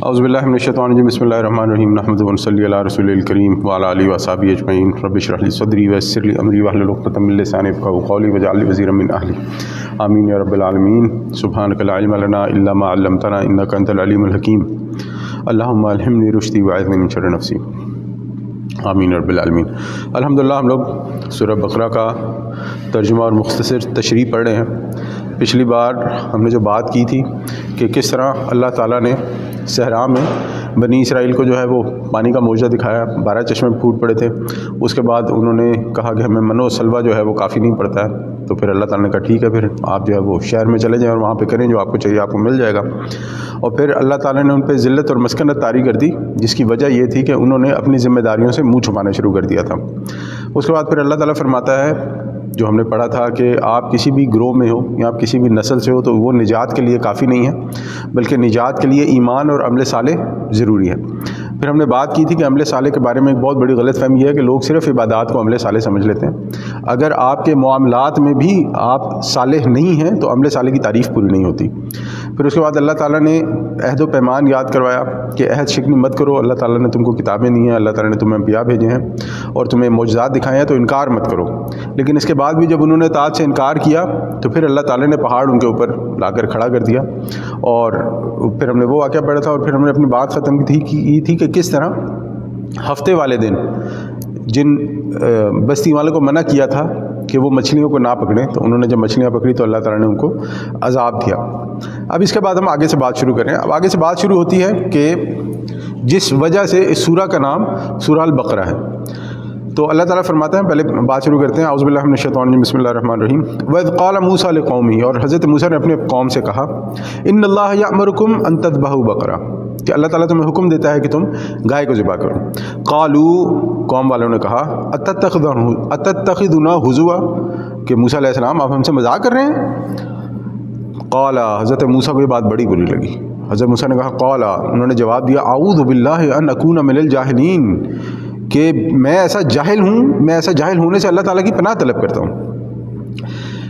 اعوذ باللہ من الشیطان الرجیم بسم اللہ الرحمن الرحیم نحمدہ ونصلی علی رسول الکریم وعلی آلہ وصحبہ اجمعین رب اشرح لی صدری ویسر لی امری واحلل عقدۃ من لسانی یفقہوا قولی واجعل لی وزیرا من اہلی آمین یا رب العالمین سبحانک لا علم لنا الا ما علمتنا انک انت العلیم الحکیم اللہم الہمنی رشدی واعذنی من شر نفسی آمین رب العالمین۔ الحمدللہ ہم لوگ سورہ بقرہ کا ترجمہ اور مختصر تشریح پڑھ رہے ہیں۔ پچھلی بار ہم نے جو بات کی تھی کہ کس طرح اللہ تعالیٰ نے صحرا میں بنی اسرائیل کو جو ہے وہ پانی کا معجزہ دکھایا، 12 چشمے پھوٹ پڑے تھے۔ اس کے بعد انہوں نے کہا کہ ہمیں من و سلوہ جو ہے وہ کافی نہیں پڑتا ہے، تو پھر اللہ تعالیٰ نے کہا ٹھیک ہے، پھر آپ جو ہے وہ شہر میں چلے جائیں اور وہاں پہ کریں جو آپ کو چاہیے، آپ کو مل جائے گا۔ اور پھر اللہ تعالیٰ نے ان پہ ذلت اور مسکنت طاری کر دی، جس کی وجہ یہ تھی کہ انہوں نے اپنی ذمہ داریوں سے منہ چھپانا شروع کر دیا تھا۔ اس کے بعد پھر اللہ تعالیٰ فرماتا ہے، جو ہم نے پڑھا تھا کہ آپ کسی بھی گروہ میں ہو یا آپ کسی بھی نسل سے ہو تو وہ نجات کے لیے کافی نہیں ہے، بلکہ نجات کے لیے ایمان اور عمل صالح ضروری ہے۔ پھر ہم نے بات کی تھی کہ عمل صالح کے بارے میں ایک بہت بڑی غلط فہمی یہ ہے کہ لوگ صرف عبادات کو عمل صالح سمجھ لیتے ہیں۔ اگر آپ کے معاملات میں بھی آپ صالح نہیں ہیں تو عمل صالح کی تعریف پوری نہیں ہوتی۔ پھر اس کے بعد اللہ تعالیٰ نے عہد و پیمان یاد کروایا کہ عہد شکنی مت کرو، اللہ تعالیٰ نے تم کو کتابیں دی ہیں، اللہ تعالیٰ نے تمہیں انبیاء بھیجے ہیں اور تمہیں معجزات دکھائے ہیں، تو انکار مت کرو۔ لیکن اس کے بعد بھی جب انہوں نے اطاعت سے انکار کیا تو پھر اللہ تعالیٰ نے پہاڑ ان کے اوپر لا کر کھڑا کر دیا۔ اور پھر ہم نے وہ واقعہ پڑھا تھا، اور پھر ہم نے اپنی بات ختم کی تھی کہ کس طرح ہفتے والے دن جن بستی والوں کو منع کیا تھا کہ وہ مچھلیوں کو نہ پکڑیں، تو انہوں نے جب مچھلیاں پکڑی تو اللہ تعالیٰ نے ان کو عذاب دیا۔ اب اس کے بعد ہم آگے سے بات شروع کریں۔ اب آگے سے بات شروع ہوتی ہے کہ جس وجہ سے اس سورہ کا نام سورہ البقرہ ہے، تو اللہ تعالیٰ فرماتے ہیں، پہلے بات شروع کرتے ہیں، اعوذ باللہ من الشیطان الرجیم بسم اللہ الرحمن الرحیم۔ وَإِذْ قَالَ مُوسَىٰ لِقَوْمِهِ، اور حضرت موسیٰ نے اپنے قوم سے کہا، إِنَّ اللَّهَ يَأْمُرُكُمْ أَن تَذْبَحُوا بَقَرَةً، کہ اللہ تعالیٰ تمہیں حکم دیتا ہے کہ تم گائے کو ذبح کرو۔ قالوا، قوم والوں نے کہا، أَتَتَّخِذُنَا هُزُوًا، کہ موسیٰ علیہ السلام آپ ہم سے مذاق کر رہے ہیں۔ قال، حضرت موسیٰ کو یہ بات بڑی بری لگی۔ حضرت موسیٰ نے کہا، قال، انہوں نے جواب دیا، اعوذ باللہ ان اکون من الجاہلین، کہ میں ایسا جاہل ہوں، میں ایسا جاہل ہونے سے اللہ تعالیٰ کی پناہ طلب کرتا ہوں۔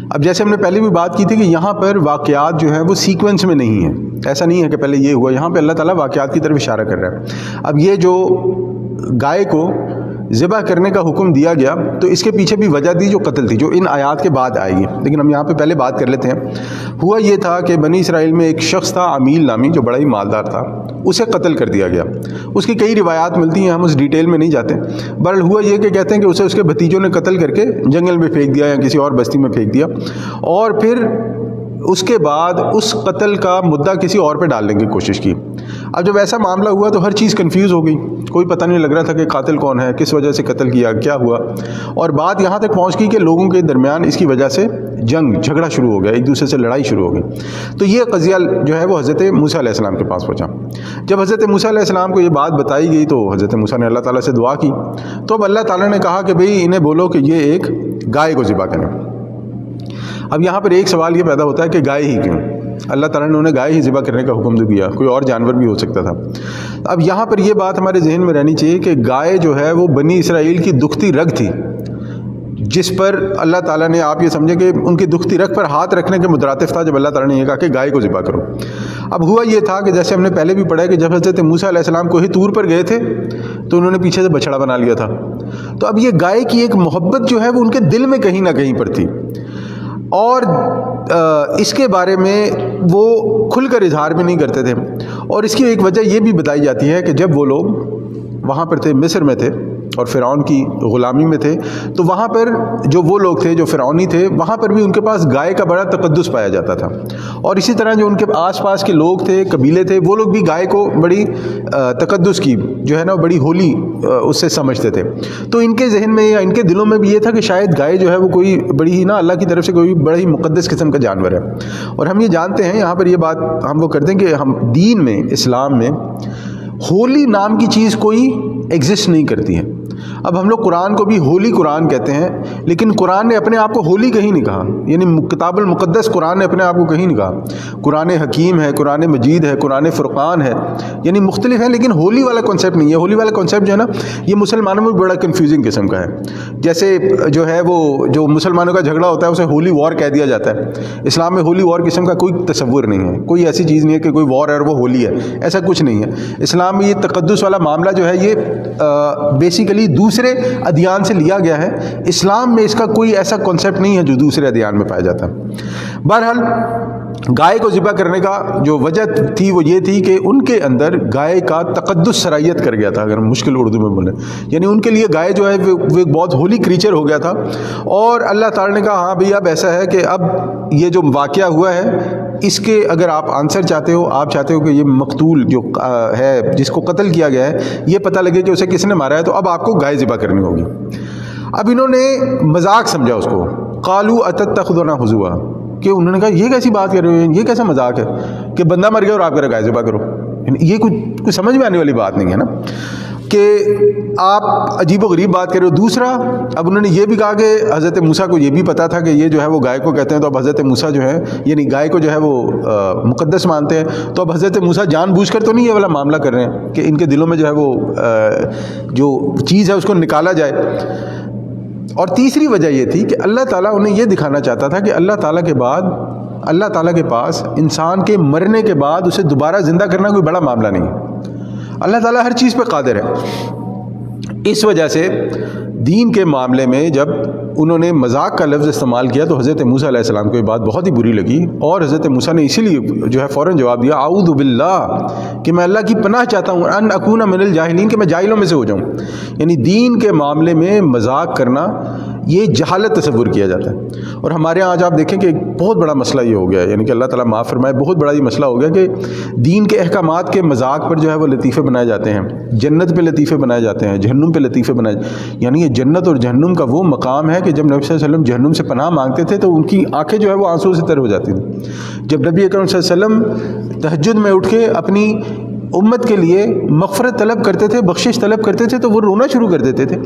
اب جیسے ہم نے پہلے بھی بات کی تھی کہ یہاں پر واقعات جو ہیں وہ سیکوینس میں نہیں ہیں، ایسا نہیں ہے کہ پہلے یہ ہوا، یہاں پہ اللہ تعالیٰ واقعات کی طرف اشارہ کر رہا ہے۔ اب یہ جو گائے کو ذبح کرنے کا حکم دیا گیا تو اس کے پیچھے بھی وجہ دی جو قتل تھی، جو ان آیات کے بعد آئے گی، لیکن ہم یہاں پہ پہلے بات کر لیتے ہیں۔ ہوا یہ تھا کہ بنی اسرائیل میں ایک شخص تھا عمیل نامی، جو بڑا ہی مالدار تھا، اسے قتل کر دیا گیا۔ اس کی کئی روایات ملتی ہیں، ہم اس ڈیٹیل میں نہیں جاتے۔ بہرحال ہوا یہ کہ کہتے ہیں کہ اسے اس کے بھتیجوں نے قتل کر کے جنگل میں پھینک دیا یا کسی اور بستی میں پھینک دیا، اور پھر اس کے بعد اس قتل کا مدعا کسی اور پہ ڈالنے کی کوشش کی۔ اب جب ایسا معاملہ ہوا تو ہر چیز کنفیوز ہو گئی، کوئی پتہ نہیں لگ رہا تھا کہ قاتل کون ہے، کس وجہ سے قتل کیا، کیا ہوا، اور بات یہاں تک پہنچ گئی کہ لوگوں کے درمیان اس کی وجہ سے جھگڑا شروع ہو گیا، ایک دوسرے سے لڑائی شروع ہو گئی۔ تو یہ قضیہ جو ہے وہ حضرت موسیٰ علیہ السلام کے پاس پہنچا۔ جب حضرت موسیٰ علیہ السلام کو یہ بات بتائی گئی تو حضرت موسیٰ نے اللہ تعالیٰ سے دعا کی، تو اب اللہ تعالیٰ نے کہا کہ بھئی انہیں بولو کہ یہ ایک گائے کو ذبح کریں۔ اب یہاں پر ایک سوال یہ پیدا ہوتا ہے کہ گائے ہی کیوں؟ اللہ تعالیٰ نے انہیں گائے ہی ذبح کرنے کا حکم دیا، کوئی اور جانور بھی ہو سکتا تھا۔ اب یہاں پر یہ بات ہمارے ذہن میں رہنی چاہیے کہ گائے جو ہے وہ بنی اسرائیل کی دکھتی رگ تھی، جس پر اللہ تعالیٰ نے، آپ یہ سمجھیں کہ ان کی دکھتی رگ پر ہاتھ رکھنے کے مترادف تھا جب اللہ تعالیٰ نے یہ کہا کہ گائے کو ذبح کرو۔ اب ہوا یہ تھا کہ جیسے ہم نے پہلے بھی پڑھا ہے کہ جب حضرت موسیٰ علیہ السلام کوہ طور پر گئے تھے تو انہوں نے پیچھے سے بچڑا بنا لیا تھا، تو اب یہ گائے کی ایک محبت جو ہے وہ ان کے دل میں کہیں نہ کہیں پر تھی، اور اس کے بارے میں وہ کھل کر اظہار بھی نہیں کرتے تھے۔ اور اس کی ایک وجہ یہ بھی بتائی جاتی ہے کہ جب وہ لوگ وہاں پر تھے، مصر میں تھے اور فرعون کی غلامی میں تھے، تو وہاں پر جو وہ لوگ تھے جو فرعونی تھے، وہاں پر بھی ان کے پاس گائے کا بڑا تقدس پایا جاتا تھا، اور اسی طرح جو ان کے آس پاس کے لوگ تھے، قبیلے تھے، وہ لوگ بھی گائے کو بڑی تقدس کی جو ہے نا بڑی ہولی اس سے سمجھتے تھے۔ تو ان کے ذہن میں یا ان کے دلوں میں بھی یہ تھا کہ شاید گائے جو ہے وہ کوئی بڑی ہی نا اللہ کی طرف سے کوئی بڑا ہی مقدس قسم کا جانور ہے۔ اور ہم یہ جانتے ہیں، یہاں پر یہ بات ہم وہ کرتے ہیں کہ ہم دین میں، اسلام میں ہولی نام کی چیز کوئی ایگزسٹ نہیں کرتی ہے۔ اب ہم لوگ قرآن کو بھی ہولی قرآن کہتے ہیں، لیکن قرآن نے اپنے آپ کو ہولی کہیں نہیں کہا، یعنی کتاب المقدس قرآن نے اپنے آپ کو کہیں نہیں کہا۔ قرآن حکیم ہے، قرآن مجید ہے، قرآن فرقان ہے، یعنی مختلف ہیں، لیکن ہولی والا کانسیپٹ نہیں ہے۔ ہولی والا کانسیپٹ جو ہے نا، یہ مسلمانوں میں بڑا کنفیوزنگ قسم کا ہے۔ جیسے جو ہے وہ جو مسلمانوں کا جھگڑا ہوتا ہے اسے ہولی وار کہہ دیا جاتا ہے۔ اسلام میں ہولی وار قسم کا کوئی تصور نہیں ہے، کوئی ایسی چیز نہیں ہے کہ کوئی وار ہے اور وہ ہولی ہے، ایسا کچھ نہیں ہے۔ اسلام میں یہ تقدس والا معاملہ جو ہے یہ بیسیکلی دوسرے ادیان سے لیا گیا ہے۔ اسلام میں اس کا کوئی ایسا کانسیپٹ نہیں ہے جو دوسرے ادیان میں پایا جاتا ہے۔ بہرحال گائے کو ذبح کرنے کا جو وجہ تھی وہ یہ تھی کہ ان کے اندر گائے کا تقدس صلاحیت کر گیا تھا، اگر ہم مشکل اردو میں بولیں، یعنی ان کے لیے گائے جو ہے وہ ایک بہت ہولی کریچر ہو گیا تھا۔ اور اللہ تعالیٰ نے کہا ہاں بھئی اب ایسا ہے کہ اب یہ جو واقعہ ہوا ہے اس کے اگر آپ آنسر چاہتے ہو، آپ چاہتے ہو کہ یہ مقتول جو ہے جس کو قتل کیا گیا ہے یہ پتہ لگے کہ اسے کس نے مارا ہے، تو اب آپ کو گائے ذبح کرنی ہوگی۔ اب انہوں نے مذاق سمجھا اس کو، قالوا اتتخذنا ہزوا، کہ انہوں نے کہا یہ کیسی بات کر رہے ہو، یہ کیسا مذاق ہے کہ بندہ مر گیا اور آپ کہہ رہے گائے ذبح کرو، یہ کوئی سمجھ میں آنے والی بات نہیں ہے نا، کہ آپ عجیب و غریب بات کر رہے ہو۔ دوسرا اب انہوں نے یہ بھی کہا کہ حضرت موسیٰ کو یہ بھی پتا تھا کہ یہ جو ہے وہ گائے کو کہتے ہیں، تو اب حضرت موسیٰ جو ہے یعنی گائے کو جو ہے وہ مقدس مانتے ہیں، تو اب حضرت موسیٰ جان بوجھ کر تو نہیں یہ والا معاملہ کر رہے ہیں کہ ان کے دلوں میں جو ہے وہ جو چیز ہے اس کو نکالا جائے۔ اور تیسری وجہ یہ تھی کہ اللہ تعالیٰ انہیں یہ دکھانا چاہتا تھا کہ اللہ تعالیٰ کے بعد اللہ تعالیٰ کے پاس انسان کے مرنے کے بعد اسے دوبارہ زندہ کرنا کوئی بڑا معاملہ نہیں ہے، اللہ تعالیٰ ہر چیز پہ قادر ہے۔ اس وجہ سے دین کے معاملے میں جب انہوں نے مذاق کا لفظ استعمال کیا تو حضرت موسیٰ علیہ السلام کو یہ بات بہت ہی بری لگی، اور حضرت موسیٰ نے اسی لیے جو ہے فوراً جواب دیا اعوذ باللہ، کہ میں اللہ کی پناہ چاہتا ہوں ان اکون من الجاہلین، کہ میں جاہلوں میں سے ہو جاؤں۔ یعنی دین کے معاملے میں مذاق کرنا یہ جہالت تصور کیا جاتا ہے۔ اور ہمارے یہاں آج آپ دیکھیں کہ ایک بہت بڑا مسئلہ یہ ہو گیا ہے، یعنی کہ اللہ تعالیٰ معاف فرمائے، بہت بڑا یہ مسئلہ ہو گیا کہ دین کے احکامات کے مذاق پر جو ہے وہ لطیفے بنائے جاتے ہیں، جنت پہ لطیفے بنائے جاتے ہیں، جہنم پہ لطیفے بنائے، یعنی یہ جنت اور جہنم کا وہ مقام ہے کہ جب نبی صلی اللہ علیہ وسلم جہنم سے پناہ مانگتے تھے تو ان کی آنکھیں جو ہے وہ آنسو سے تر ہو جاتی تھیں۔ جب نبی اکرم صلی اللہ علیہ وسلم تہجد میں اٹھ کے اپنی امت کے لیے مغفرت طلب کرتے تھے، بخشش طلب کرتے تھے، تو وہ رونا شروع کر دیتے تھے۔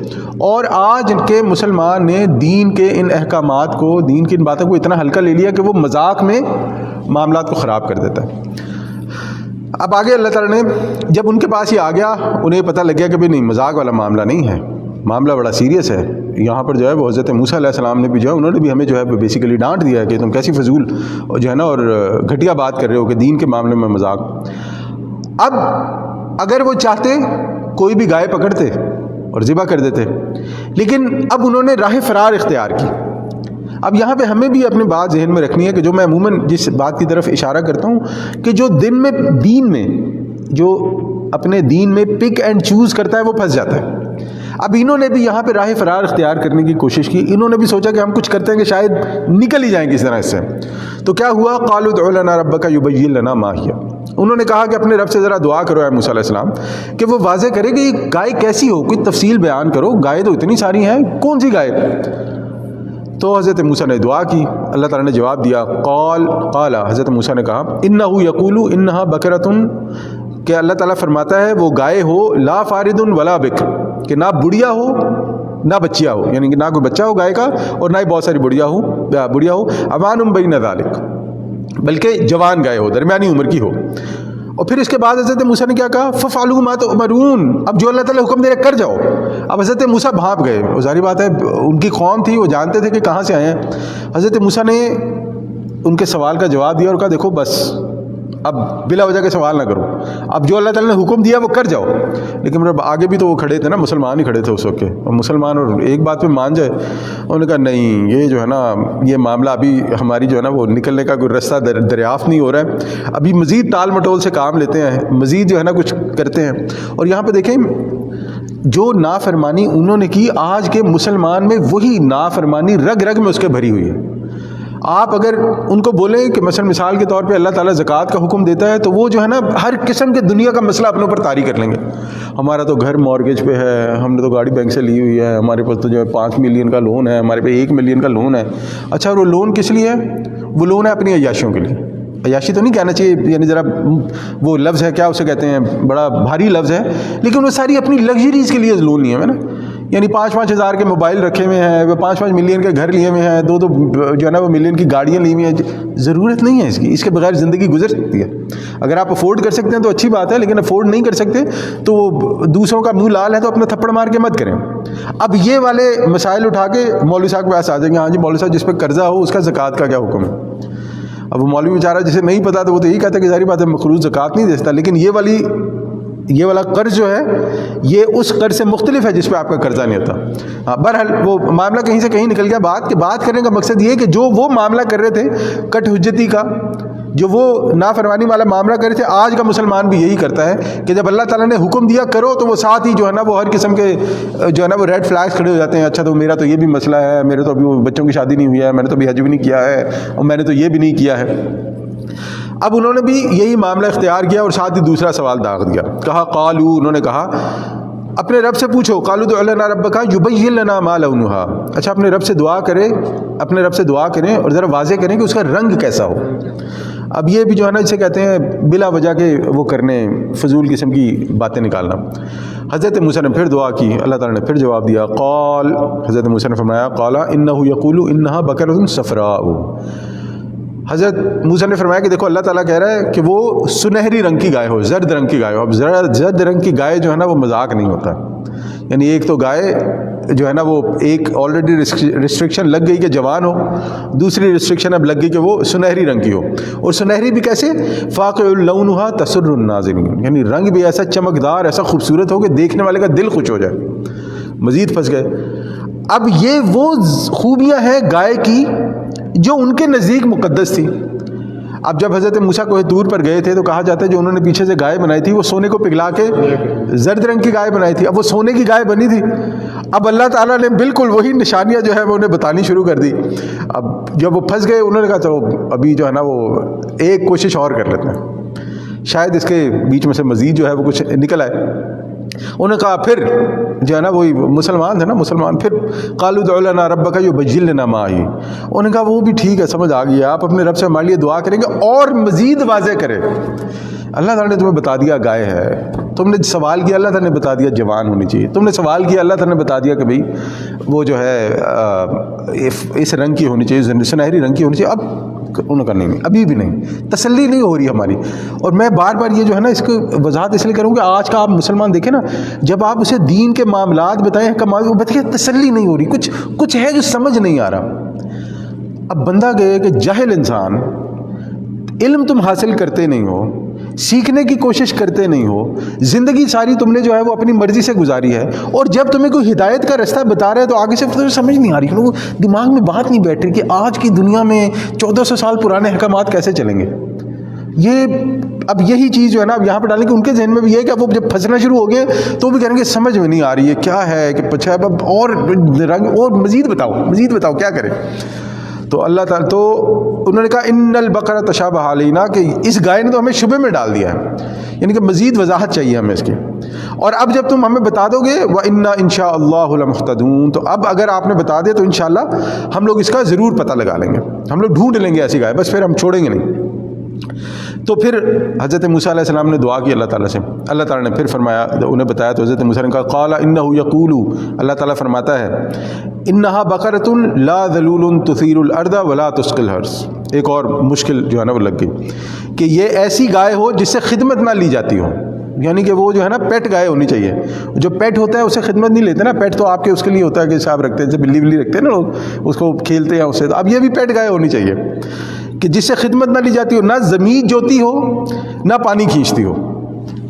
اور آج ان کے مسلمان نے دین کے ان احکامات کو، دین کی ان باتوں کو اتنا ہلکا لے لیا کہ وہ مذاق میں معاملات کو خراب کر دیتا ہے۔ اب آگے اللہ تعالیٰ نے جب ان کے پاس یہ آ گیا، انہیں پتہ لگ گیا کہ بھئی نہیں، مذاق والا معاملہ نہیں ہے، معاملہ بڑا سیریس ہے۔ یہاں پر جو ہے وہ حضرت موسیٰ علیہ السلام نے بھی جو ہے انہوں نے بھی ہمیں جو ہے بیسیکلی ڈانٹ دیا ہے کہ تم کیسی فضول جو ہے نا اور گھٹیا بات کر رہے ہو کہ دین کے معاملے میں مذاق۔ اب اگر وہ چاہتے کوئی بھی گائے پکڑتے اور ذبح کر دیتے، لیکن اب انہوں نے راہ فرار اختیار کی۔ اب یہاں پہ ہمیں بھی اپنی بات ذہن میں رکھنی ہے کہ جو میں عموماً جس بات کی طرف اشارہ کرتا ہوں کہ جو دین میں جو اپنے دین میں پک اینڈ چوز کرتا ہے وہ پھنس جاتا ہے۔ اب انہوں نے بھی یہاں پہ راہ فرار اختیار کرنے کی کوشش کی، انہوں نے بھی سوچا کہ ہم کچھ کرتے ہیں کہ شاید نکل ہی جائیں کس طرح اس سے۔ تو کیا ہوا، قالوا ادع لنا ربک یبین لنا ما ہی، انہوں نے کہا کہ اپنے رب سے ذرا دعا کرو اے موسیٰ علیہ السلام کہ وہ واضح کرے کہ یہ گائے کیسی ہو، کوئی تفصیل بیان کرو، گائے تو اتنی ساری ہیں، کون سی گائے؟ تو حضرت موسیٰ نے دعا کی، اللہ تعالیٰ نے جواب دیا، قال حضرت موسیٰ نے کہا انہ یقول انہا بکرۃ، کہ اللہ تعالیٰ فرماتا ہے وہ گائے ہو لا فارد ولا بکر، کہ نہ بڑھیا ہو نہ بچیا ہو، یعنی کہ نہ کوئی بچہ ہو گائے کا اور نہ ہی بہت ساری بڑھیا ہو، امان بین ذالک، بلکہ جوان گائے ہو، درمیانی عمر کی ہو۔ اور پھر اس کے بعد حضرت موسیٰ نے کیا کہا، فَفْعَلُوا مَا تُؤْمَرُونَ، اب جو اللہ تعالیٰ حکم دے رہے کر جاؤ۔ اب حضرت موسیٰ بھانپ گئے، اور ظاہر بات ہے ان کی قوم تھی، وہ جانتے تھے کہ کہاں سے آئے ہیں۔ حضرت موسیٰ نے ان کے سوال کا جواب دیا اور کہا دیکھو بس اب بلا وجہ کے سوال نہ کرو، اب جو اللہ تعالیٰ نے حکم دیا وہ کر جاؤ۔ لیکن آگے بھی تو وہ کھڑے تھے نا، مسلمان ہی کھڑے تھے اس وقت کے، اور مسلمان اور ایک بات پہ مان جائے، انہوں نے کہا نہیں یہ جو ہے نا یہ معاملہ ابھی ہماری جو ہے نا وہ نکلنے کا کوئی رستہ دریافت نہیں ہو رہا ہے، ابھی مزید ٹال مٹول سے کام لیتے ہیں، مزید جو ہے نا کچھ کرتے ہیں۔ اور یہاں پہ دیکھیں جو نافرمانی انہوں نے کی، آج کے مسلمان میں وہی نافرمانی رگ رگ میں اس کے بھری ہوئی ہے۔ آپ اگر ان کو بولیں کہ مثال کے طور پہ اللہ تعالیٰ زکوٰۃ کا حکم دیتا ہے تو وہ جو ہے نا ہر قسم کے دنیا کا مسئلہ اپنے اوپر طاری کر لیں گے، ہمارا تو گھر مارگیج پہ ہے، ہم نے تو گاڑی بینک سے لی ہوئی ہے، ہمارے پاس تو جو ہے 5 ملین کا لون ہے، ہمارے پہ 1 ملین کا لون ہے۔ اچھا اور وہ لون کس لیے ہے؟ وہ لون ہے اپنی عیاشیوں کے لیے۔ عیاشی تو نہیں کہنا چاہیے، یعنی ذرا وہ لفظ ہے کیا اسے کہتے ہیں، بڑا بھاری لفظ ہے، لیکن وہ ساری اپنی لگژریز کے لیے لون نہیں ہے نا، یعنی 5-5 ہزار کے موبائل رکھے ہوئے ہیں, وہ 5-5 ملین کے گھر لیے ہوئے ہیں, 2-2 جو ہے نا وہ ملین کی گاڑیاں لی ہوئی ہیں. ضرورت نہیں ہے اس کی, اس کے بغیر زندگی گزر سکتی ہے. اگر آپ افورڈ کر سکتے ہیں تو اچھی بات ہے, لیکن افورڈ نہیں کر سکتے تو وہ دوسروں کا منہ لال ہے تو اپنا تھپڑ مار کے مت کریں. اب یہ والے مسائل اٹھا کے مولوی صاحب کے پاس آ جائیں گے, ہاں جی مولوی صاحب جس پہ قرضہ ہو اس کا زکوٰۃ کا کیا حکم ہے. اب وہ مولوی بیچارہ جسے نہیں پتا تو وہ تو یہی کہتا ہے کہ ظاہری بات ہے مخلوط زکوٰۃ نہیں دیتا, لیکن یہ والا قرض جو ہے یہ اس قرض سے مختلف ہے جس پہ آپ کا قرضہ نہیں ہوتا. ہاں بہرحال وہ معاملہ کہیں سے کہیں نکل گیا. بات کرنے کا مقصد یہ ہے کہ جو وہ معاملہ کر رہے تھے کٹ حجتی کا, جو وہ نافرمانی والا معاملہ کر رہے تھے, آج کا مسلمان بھی یہی کرتا ہے کہ جب اللہ تعالیٰ نے حکم دیا کرو تو وہ ساتھ ہی جو ہے نا وہ ہر قسم کے جو ہے نا وہ ریڈ فلیگز کھڑے ہو جاتے ہیں. اچھا تو میرا تو یہ بھی مسئلہ ہے, میرے تو ابھی بچوں کی شادی نہیں ہوئی ہے, میں نے تو ابھی حج بھی نہیں کیا ہے, اور میں نے تو یہ بھی نہیں کیا ہے. اب انہوں نے بھی یہی معاملہ اختیار کیا اور ساتھ ہی دوسرا سوال داغ دیا. کہا قالو, انہوں نے کہا اپنے رب سے پوچھو, قالو ادع لنا ربک یبین لنا ما لونھا. اچھا اپنے رب سے دعا کریں اور ذرا واضح کریں کہ اس کا رنگ کیسا ہو. اب یہ بھی جو ہے نا جسے کہتے ہیں بلا وجہ کے وہ کرنے, فضول قسم کی باتیں نکالنا. حضرت موسیٰ نے پھر دعا کی, اللہ تعالیٰ نے پھر جواب دیا. قال, حضرت موسیٰ نے فرمایا, قال انہ یقول انہا بقرۃ صفراء. حضرت موسیٰ نے فرمایا کہ دیکھو اللہ تعالیٰ کہہ رہا ہے کہ وہ سنہری رنگ کی گائے ہو, زرد رنگ کی گائے ہو. اب زرد رنگ کی گائے جو ہے نا وہ مذاق نہیں ہوتا. یعنی ایک تو گائے جو ہے نا وہ ایک آلریڈی ریسٹرکشن لگ گئی کہ جوان ہو, دوسری ریسٹرکشن اب لگ گئی کہ وہ سنہری رنگ کی ہو. اور سنہری بھی کیسے, فاقع لونھا تسر الناظرین, یعنی رنگ بھی ایسا چمکدار, ایسا خوبصورت ہو کہ دیکھنے والے کا دل خوش ہو جائے. مزید پھنس گئے. اب یہ وہ خوبیاں ہیں گائے کی جو ان کے نزدیک مقدس تھی. اب جب حضرت موسیٰ کوہ طور پر گئے تھے تو کہا جاتا ہے جو انہوں نے پیچھے سے گائے بنائی تھی وہ سونے کو پگھلا کے زرد رنگ کی گائے بنائی تھی. اب وہ سونے کی گائے بنی تھی. اب اللہ تعالیٰ نے بالکل وہی نشانیاں جو ہے وہ انہیں بتانی شروع کر دی. اب جب وہ پھنس گئے انہوں نے کہا چلو ابھی جو ہے نا وہ ایک کوشش اور کر لیتے ہیں, شاید اس کے بیچ میں سے مزید جو ہے وہ کچھ نکل آئے. انہوں نے کہا پھر جو ہے نا وہی مسلمان تھے نا, مسلمان, پھر قالوا ادع لنا ربک یبین لنا ما ہی. انہوں نے کہا وہ بھی ٹھیک ہے, سمجھ آ گئی, آپ اپنے رب سے ہمارے لیے دعا کریں گے اور مزید واضح کریں. اللہ تعالیٰ نے تمہیں بتا دیا گائے ہے, تم نے سوال کیا اللہ تعالیٰ نے بتا دیا جوان ہونی چاہیے, تم نے سوال کیا اللہ تعالیٰ نے بتا دیا کہ بھئی وہ جو ہے اس رنگ کی ہونی چاہیے, سنہری رنگ کی ہونی چاہیے. اب انہوں نے کہا نہیں, ابھی بھی نہیں, تسلی نہیں ہو رہی ہماری. اور میں بار بار یہ جو ہے نا اس کو وضاحت اس لیے کروں کہ آج کا آپ مسلمان دیکھیں نا, جب آپ اسے دین کے معاملات بتائیں وہ بتائیں تسلی نہیں ہو رہی, کچھ ہے جو سمجھ نہیں آ رہا. اب بندہ گئے کہ جاہل انسان, علم تم حاصل کرتے نہیں ہو, سیکھنے کی کوشش کرتے نہیں ہو, زندگی ساری تم نے جو ہے وہ اپنی مرضی سے گزاری ہے, اور جب تمہیں کوئی ہدایت کا رستہ بتا رہا ہے تو آگے سے تمہیں سمجھ نہیں آ رہی, وہ دماغ میں بات نہیں بیٹھ رہی کہ آج کی دنیا میں 1400 سال پرانے احکامات کیسے چلیں گے. یہ اب یہی چیز جو ہے نا اب یہاں پہ ڈالیں کہ ان کے ذہن میں بھی یہ ہے کہ اب وہ جب پھنسنا شروع ہو گئے تو بھی کہیں گے سمجھ میں نہیں آ رہی ہے کیا ہے کہ پچھا اب اور رنگ اور مزید بتاؤ کیا کریں. تو اللہ تعالیٰ تو انہوں نے کہا ان البقرہ تشابہ علینا, کہ اس گائے نے تو ہمیں شبے میں ڈال دیا ہے, یعنی کہ مزید وضاحت چاہیے ہمیں اس کی. اور اب جب تم ہمیں بتا دو گے وَإِنَّا إِن شَاءَ اللَّهُ لَمُهْتَدُونَ, تو اب اگر آپ نے بتا دیا تو انشاءاللہ ہم لوگ اس کا ضرور پتہ لگا لیں گے, ہم لوگ ڈھونڈ لیں گے ایسی گائے, بس پھر ہم چھوڑیں گے نہیں. تو پھر حضرت موسیٰ علیہ السلام نے دعا کی اللہ تعالیٰ سے. اللہ تعالیٰ نے پھر فرمایا, انہیں بتایا تو حضرت موسیٰ نے کہا قال انہ یقول, اللہ تعالیٰ فرماتا ہے انہا بقرۃ لا ذلول تثیر الارض ولا تسقی الحرث. ایک اور مشکل جو ہے نا وہ لگ گئی کہ یہ ایسی گائے ہو جس سے خدمت نہ لی جاتی ہو, یعنی کہ وہ جو ہے نا پیٹ گائے ہونی چاہیے. جو پیٹ ہوتا ہے اسے خدمت نہیں لیتے نا, پیٹ تو آپ کے اس کے لیے ہوتا ہے کہ صاحب رکھتے ہیں, جیسے بلی رکھتے ہیں نا لوگ, اس کو کھیلتے ہیں اس سے. اب یہ بھی پیٹ گائے ہونی چاہیے کہ جس سے خدمت نہ لی جاتی ہو, نہ زمین جوتی ہو نہ پانی کھینچتی ہو,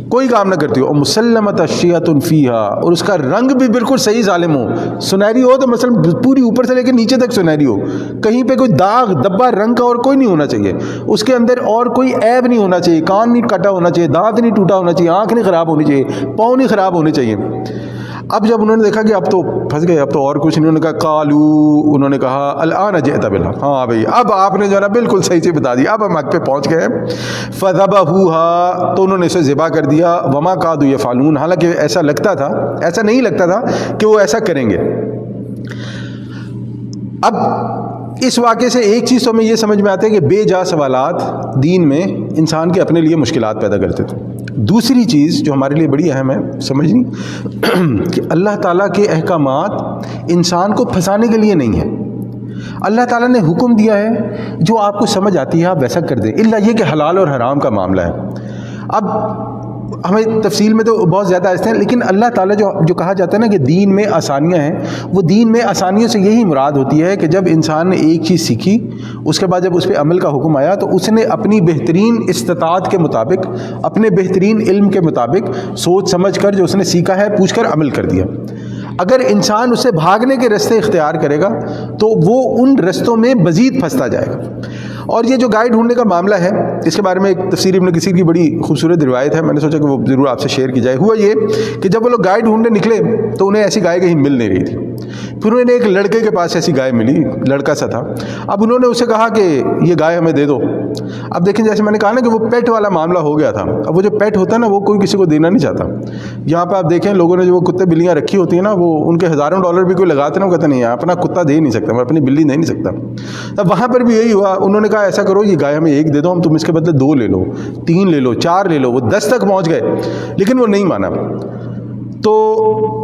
کوئی کام نہ کرتی ہو. اور مسلمۃ شیۃ فیہا, اور اس کا رنگ بھی بالکل صحیح ظالم ہو, سنہری ہو تو مثلا پوری اوپر سے لے کے نیچے تک سنہری ہو, کہیں پہ کوئی داغ دبا رنگ کا اور کوئی نہیں ہونا چاہیے, اس کے اندر اور کوئی عیب نہیں ہونا چاہیے, کان نہیں کٹا ہونا چاہیے, دانت نہیں ٹوٹا ہونا چاہیے, آنکھ نہیں خراب ہونی چاہیے, پاؤں نہیں خراب ہونے چاہیے. اب جب انہوں نے دیکھا کہ اب تو پھنس گئے, اب تو اور کچھ نہیں, انہوں نے کہا قالو, انہوں نے کہا الآن جئت بالحق, ہاں بھائی اب آپ نے جو ہے نا بالکل صحیح سے بتا دیا, اب ہم حق پہ پہنچ گئے. فذبحوها, تو انہوں نے اسے ذبح کر دیا. وما کادوا یفعلون, حالانکہ ایسا نہیں لگتا تھا کہ وہ ایسا کریں گے. اب اس واقعے سے ایک چیز تو ہمیں یہ سمجھ میں آتا ہے کہ بے جا سوالات دین میں انسان کے اپنے لیے مشکلات پیدا کرتے تھے. دوسری چیز جو ہمارے لیے بڑی اہم ہے سمجھنی کہ اللہ تعالیٰ کے احکامات انسان کو پھنسانے کے لیے نہیں ہیں. اللہ تعالیٰ نے حکم دیا ہے جو آپ کو سمجھ آتی ہے آپ ویسا کر دیں، الا یہ کہ حلال اور حرام کا معاملہ ہے. اب ہمیں تفصیل میں تو بہت زیادہ آتے ہیں، لیکن اللہ تعالیٰ جو کہا جاتا ہے نا کہ دین میں آسانیاں ہیں، وہ دین میں آسانیوں سے یہی مراد ہوتی ہے کہ جب انسان نے ایک چیز سیکھی، اس کے بعد جب اس پہ عمل کا حکم آیا تو اس نے اپنی بہترین استطاعت کے مطابق، اپنے بہترین علم کے مطابق سوچ سمجھ کر جو اس نے سیکھا ہے پوچھ کر عمل کر دیا. اگر انسان اسے بھاگنے کے رستے اختیار کرے گا تو وہ ان رستوں میں مزید پھنستا جائے گا. اور یہ جو گائے ڈھونڈنے کا معاملہ ہے، اس کے بارے میں ایک تفسیر ابن کثیر کی بڑی خوبصورت روایت ہے، میں نے سوچا کہ وہ ضرور آپ سے شیئر کی جائے. ہوا یہ کہ جب وہ لوگ گائے ڈھونڈنے نکلے تو انہیں ایسی گائے کہیں مل نہیں رہی تھی. پھر انہیں ایک لڑکے کے پاس ایسی گائے ملی، لڑکا سا تھا. اب انہوں نے اسے کہا کہ یہ گائے ہمیں دے دو. اب دیکھیں جیسے میں نے کہا نا کہ وہ پیٹ والا معاملہ ہو گیا تھا. اب وہ جو پیٹ ہوتا ہے نا وہ کوئی کسی کو دینا نہیں چاہتا. یہاں پہ آپ دیکھیں لوگوں نے جو وہ کتے بلیاں رکھی ہوتی ہیں نا، وہ ان کے ہزاروں ڈالر بھی کوئی لگاتے نا، وہ کہتے نہیں اپنا کتا دے نہیں سکتا، میں اپنی بلی دے نہیں سکتا. اب وہاں پر بھی یہی ہوا، انہوں نے کہا ایسا کرو یہ گائے ہمیں ایک دے دو، ہم تم اس کے بدلے 2 لے لو، 3 لے لو، 4 لے لو. وہ 10 تک پہنچ گئے لیکن وہ نہیں مانا. تو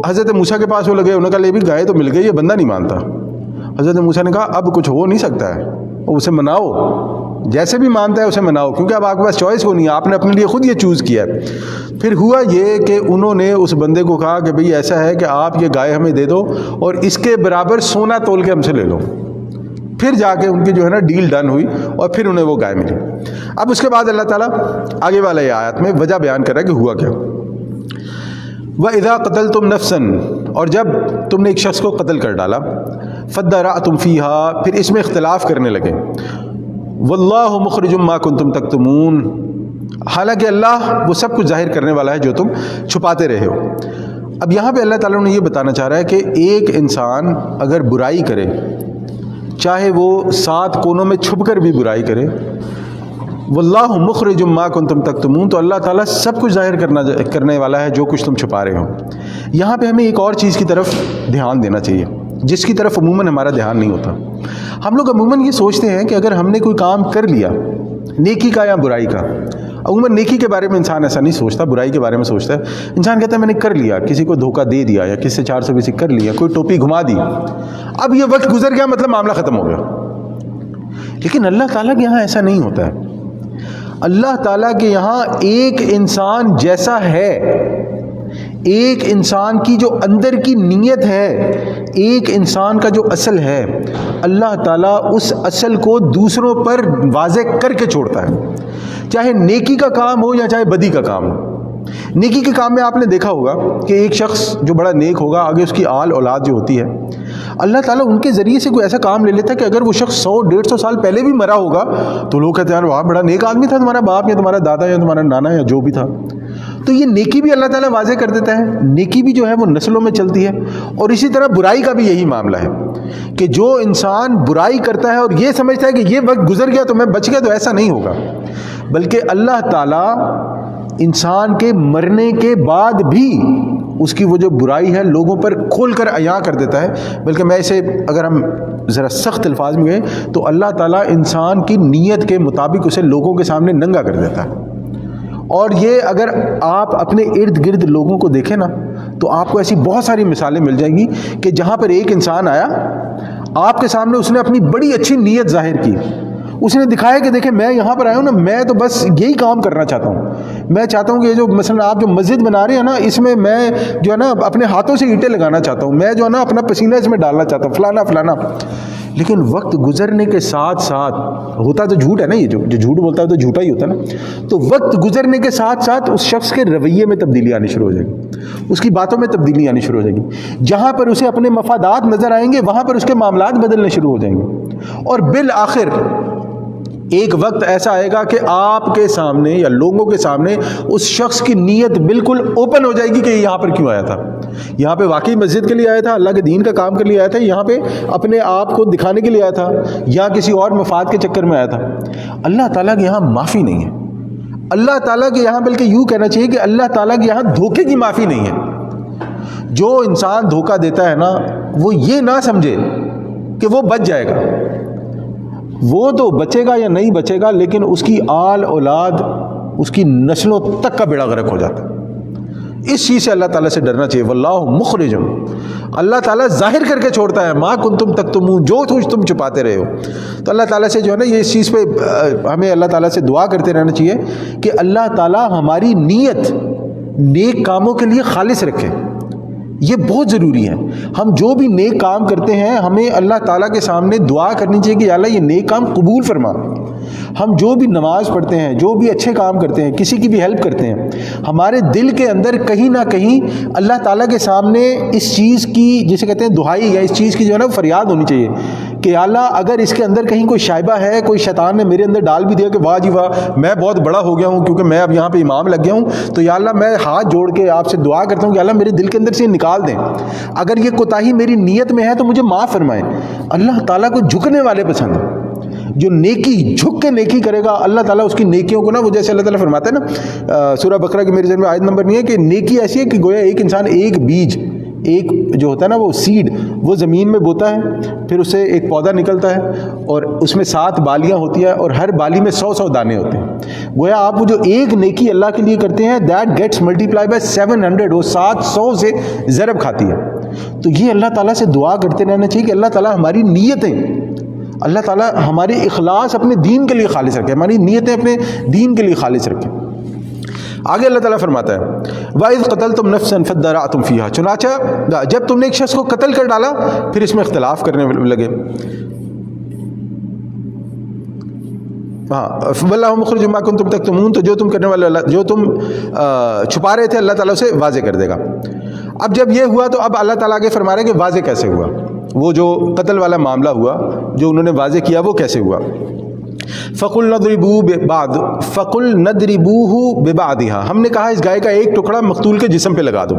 حضرت موسیٰ کے پاس وہ لگے، انہوں نے کہا لے بھی گائے تو مل گئی، یہ بندہ نہیں مانتا. حضرت موسیٰ نے کہا اب کچھ ہو نہیں سکتا ہے، اسے مناؤ، جیسے بھی مانتا ہے اسے مناؤ، کیونکہ اب آپ کے پاس چوائس کو نہیں ہے، آپ نے اپنے لیے خود یہ چوز کیا ہے. پھر ہوا یہ کہ انہوں نے اس بندے کو کہا کہ بھئی ایسا ہے کہ آپ یہ گائے ہمیں دے دو اور اس کے برابر سونا تول کے ہم سے لے لو. پھر جا کے ان کی جو ہے نا ڈیل ڈن ہوئی اور پھر انہیں وہ گائے ملی. اب اس کے بعد اللہ تعالیٰ آگے والے آیات میں وجہ بیان کر رہا ہے کہ ہوا کیا. وَإِذَا قَتَلْتُمْ نَفْسًا، اور جب تم نے ایک شخص کو قتل کر ڈالا، فَادَّرَأْتُمْ فِيهَا، پھر اس میں اختلاف کرنے لگے، وَاللَّهُ مُخْرِجٌ مَا كُنْتُمْ تَكْتُمُونَ، حالانکہ اللہ وہ سب کچھ ظاہر کرنے والا ہے جو تم چھپاتے رہے ہو. اب یہاں پہ اللہ تعالیٰ نے یہ بتانا چاہ رہا ہے کہ ایک انسان اگر برائی کرے، چاہے وہ 7 کونوں میں چھپ کر بھی برائی کرے، واللہ مخرج ما کنتم تکتمون، تو اللہ تعالیٰ سب کچھ ظاہر کرنے والا ہے جو کچھ تم چھپا رہے ہو. یہاں پہ ہمیں ایک اور چیز کی طرف دھیان دینا چاہیے جس کی طرف عموماً ہمارا دھیان نہیں ہوتا. ہم لوگ عموماً یہ سوچتے ہیں کہ اگر ہم نے کوئی کام کر لیا، نیکی کا یا برائی کا، عموماً نیکی کے بارے میں انسان ایسا نہیں سوچتا، برائی کے بارے میں سوچتا ہے. انسان کہتا ہے میں نے کر لیا، کسی کو دھوکہ دے دیا یا کسی سے 420 کر لیا، کوئی ٹوپی گھما دی، اب یہ وقت گزر گیا مطلب معاملہ ختم ہو گیا. لیکن اللہ تعالیٰ کے یہاں ایسا نہیں ہوتا ہے. اللہ تعالیٰ کے یہاں ایک انسان جیسا ہے، ایک انسان کی جو اندر کی نیت ہے، ایک انسان کا جو اصل ہے، اللہ تعالیٰ اس اصل کو دوسروں پر واضح کر کے چھوڑتا ہے، چاہے نیکی کا کام ہو یا چاہے بدی کا کام ہو. نیکی کے کام میں آپ نے دیکھا ہوگا کہ ایک شخص جو بڑا نیک ہوگا، آگے اس کی آل اولاد جو ہوتی ہے، اللہ تعالیٰ ان کے ذریعے سے کوئی ایسا کام لے لیتا ہے کہ اگر وہ شخص 100-150 سال پہلے بھی مرا ہوگا تو لوگ کہتے ہیں واہ بڑا نیک آدمی تھا تمہارا باپ یا تمہارا دادا یا تمہارا نانا یا جو بھی تھا. تو یہ نیکی بھی اللہ تعالیٰ واضح کر دیتا ہے، نیکی بھی جو ہے وہ نسلوں میں چلتی ہے. اور اسی طرح برائی کا بھی یہی معاملہ ہے کہ جو انسان برائی کرتا ہے اور یہ سمجھتا ہے کہ یہ وقت گزر گیا تو میں بچ گیا، تو ایسا نہیں ہوگا، بلکہ اللہ تعالیٰ انسان کے مرنے کے بعد بھی اس کی وہ جو برائی ہے لوگوں پر کھول کر عیاں کر دیتا ہے. بلکہ میں اسے اگر ہم ذرا سخت الفاظ میں گئے تو اللہ تعالیٰ انسان کی نیت کے مطابق اسے لوگوں کے سامنے ننگا کر دیتا ہے. اور یہ اگر آپ اپنے ارد گرد لوگوں کو دیکھیں نا تو آپ کو ایسی بہت ساری مثالیں مل جائیں گی کہ جہاں پر ایک انسان آیا آپ کے سامنے، اس نے اپنی بڑی اچھی نیت ظاہر کی، اس نے دکھایا کہ دیکھیں میں یہاں پر آیا ہوں نا، میں تو بس یہی کام کرنا چاہتا ہوں، میں چاہتا ہوں کہ یہ جو مثلا آپ جو مسجد بنا رہے ہیں نا، اس میں میں جو ہے نا اپنے ہاتھوں سے اینٹیں لگانا چاہتا ہوں، میں جو ہے نا اپنا پسینہ اس میں ڈالنا چاہتا ہوں، فلانا فلانا. لیکن وقت گزرنے کے ساتھ ساتھ، ہوتا تو جھوٹ ہے نا، یہ جو جھوٹ بولتا ہے تو جھوٹا ہی ہوتا ہے نا، تو وقت گزرنے کے ساتھ ساتھ اس شخص کے رویے میں تبدیلی آنی شروع ہو جائے گی، اس کی باتوں میں تبدیلی آنی شروع ہو جائے گی. جہاں پر اسے اپنے مفادات نظر آئیں گے وہاں پر اس کے معاملات بدلنے شروع ہو جائیں گے. اور بالآخر ایک وقت ایسا آئے گا کہ آپ کے سامنے یا لوگوں کے سامنے اس شخص کی نیت بالکل اوپن ہو جائے گی کہ یہ یہاں پر کیوں آیا تھا. یہاں پہ واقعی مسجد کے لیے آیا تھا، اللہ کے دین کا کام کے لیے آیا تھا، یہاں پہ اپنے آپ کو دکھانے کے لیے آیا تھا، یا کسی اور مفاد کے چکر میں آیا تھا. اللہ تعالیٰ کے یہاں معافی نہیں ہے. اللہ تعالیٰ کے یہاں بلکہ یوں کہنا چاہیے کہ اللہ تعالیٰ کے یہاں دھوکے کی معافی نہیں ہے. جو انسان دھوکہ دیتا ہے نا، وہ یہ نہ سمجھے کہ وہ بچ جائے گا. وہ تو بچے گا یا نہیں بچے گا، لیکن اس کی آل اولاد، اس کی نسلوں تک کا بیڑا غرق ہو جاتا ہے۔ اس چیز سے اللہ تعالیٰ سے ڈرنا چاہیے۔ واللہ مخرج، اللہ تعالیٰ ظاہر کر کے چھوڑتا ہے، ما کنتم تکتمون، جو کچھ تم چھپاتے رہے ہو۔ تو اللہ تعالیٰ سے جو ہے نا یہ اس چیز پہ ہمیں اللہ تعالیٰ سے دعا کرتے رہنا چاہیے کہ اللہ تعالیٰ ہماری نیت نیک کاموں کے لیے خالص رکھے۔ یہ بہت ضروری ہے۔ ہم جو بھی نیک کام کرتے ہیں ہمیں اللہ تعالیٰ کے سامنے دعا کرنی چاہیے کہ یا اللہ یہ نیک کام قبول فرما۔ ہم جو بھی نماز پڑھتے ہیں، جو بھی اچھے کام کرتے ہیں، کسی کی بھی ہیلپ کرتے ہیں، ہمارے دل کے اندر کہیں نہ کہیں اللہ تعالیٰ کے سامنے اس چیز کی جسے کہتے ہیں دہائی، یا اس چیز کی جو ہے نا فریاد ہونی چاہیے کہ یا اللہ اگر اس کے اندر کہیں کوئی شائبہ ہے، کوئی شیطان نے میرے اندر ڈال بھی دیا کہ واہ جی واہ میں بہت بڑا ہو گیا ہوں کیونکہ میں اب یہاں پہ امام لگ گیا ہوں، تو یا اللہ میں ہاتھ جوڑ کے آپ سے دعا کرتا ہوں کہ یا اللہ میرے دل کے اندر سے نکال دیں۔ اگر یہ کوتاہی میری نیت میں ہے تو مجھے معاف فرمائیں۔ اللہ تعالیٰ کو جھکنے والے پسند ہیں، جو نیکی جھک کے نیکی کرے گا اللہ تعالیٰ اس کی نیکیوں کو نا، وہ جیسے اللہ تعالیٰ فرماتا ہے نا سورہ بقرہ کی، میرے ذہن میں آیت نمبر نہیں ہے، کہ نیکی ایسی ہے کہ گویا ایک انسان ایک بیج، ایک جو ہوتا ہے نا وہ سیڈ، وہ زمین میں بوتا ہے، پھر اسے ایک پودا نکلتا ہے اور اس میں 7 بالیاں ہوتی ہیں اور ہر بالی میں 100 دانے ہوتے ہیں۔ گویا آپ وہ جو ایک نیکی اللہ کے لیے کرتے ہیں دیٹ گیٹس ملٹیپلائی بائی 700، وہ 700 سے ضرب کھاتی ہے۔ تو یہ اللہ تعالیٰ سے دعا کرتے رہنا چاہیے کہ اللہ تعالیٰ ہماری نیتیں، اللہ تعالیٰ ہماری اخلاص اپنے دین کے لیے خالص رکھے، ہماری نیتیں اپنے دین کے لیے خالص رکھیں۔ آگے اللہ تعالیٰ فرماتا ہے وَإِذْ قَتَلْتُمْ نَفْسًا فَادَّارَأْتُمْ فِيهَا، چنانچہ جب تم نے ایک شخص کو قتل کر ڈالا پھر اس میں اختلاف کرنے لگے۔ ہاں وَاللَّهُ مُخْرِجٌ مَا كُنتُمْ تَكْتُمُونَ، تو جو تم کرنے والے، جو تم چھپا رہے تھے اللہ تعالیٰ اسے واضح کر دے گا۔ اب جب یہ ہوا تو اب اللہ تعالیٰ آگے فرما رہے ہیں کہ واضح کیسے ہوا، وہ جو قتل والا معاملہ ہوا جو انہوں نے واضح کیا وہ کیسے ہوا۔ فَقُلْ نَضْرِبُوهُ بِبَعْضِهَا، ہم نے کہا اس گائے کا ایک ٹکڑا مقتول کے جسم پہ لگا دو۔